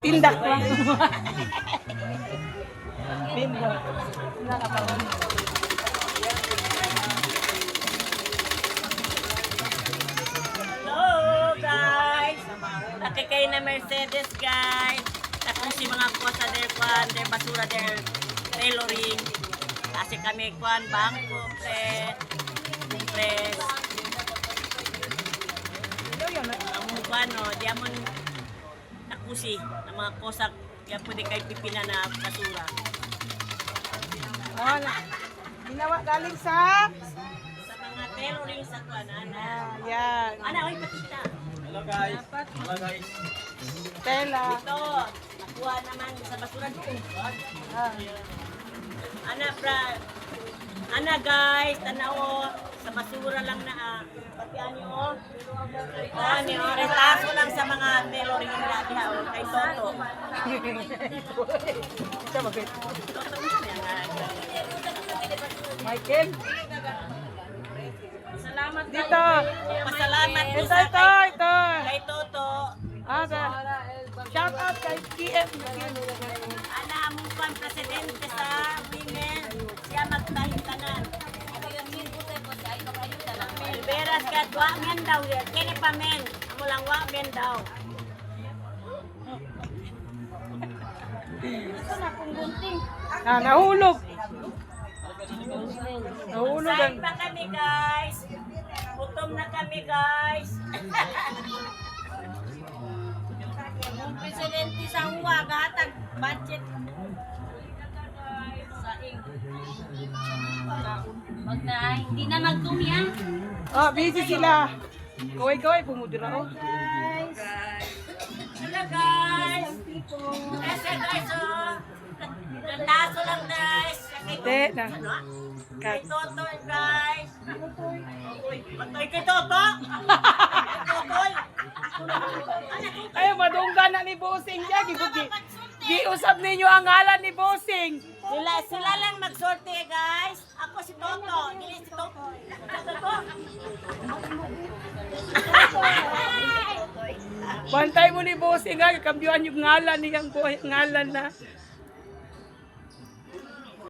Tindak lang. Tindak. Nakakawan. Hello guys! Nakikay na Mercedes guys. Tapos si mga kosa der basura der tailoring. Kasi kami kuan bangko, press. Ang kuan no, diamond nakusi ng mga kosa kaya pwede kayo pipina na basura. Oh, ginawa galing sa Sa mga tailoring sa kuan, ana. yan. Ana, oy patita. Hello guys. Hello guys. Tela. Ito, nakuha naman sa basura doon. Ah. Ana, Ana guys, tanaw sa basura lang na pati anyo. Ano, retaso lang sa mga tailoring na diha kay Toto. Ito bakit? Toto mo siya. Michael. Salamat Dito. Pasalamat po Ito, sa ito, ito. kay Toto. Shout out kay PM. Ana among pan presidente sa women. Siya magtahintanan. Beras ka wa men daw kini pa men. Amo lang wa men daw. Nahulog. Nahulog Sain ang... pa kami guys. Gutom na kami guys. Ang presidente sa huwag hatag budget. Saing. Wag na, hindi na magdumi ah. Oh, busy sila. Kaway-kaway, pumudura oh. Hello guys. Guys, oh. Gandaso lang guys. Hindi na. Kay Toto guys. Patoy kay Toto. Totoy. Ay, madungga na ni Bossing dyan. Giusap ninyo ang ngalan ni Bossing. Sila lang magsorte guys. Ako si Toto. Dili si Toto. Toto. Bantay mo ni Bossing ha. Kambyuan yung ngalan niyang ngalan na.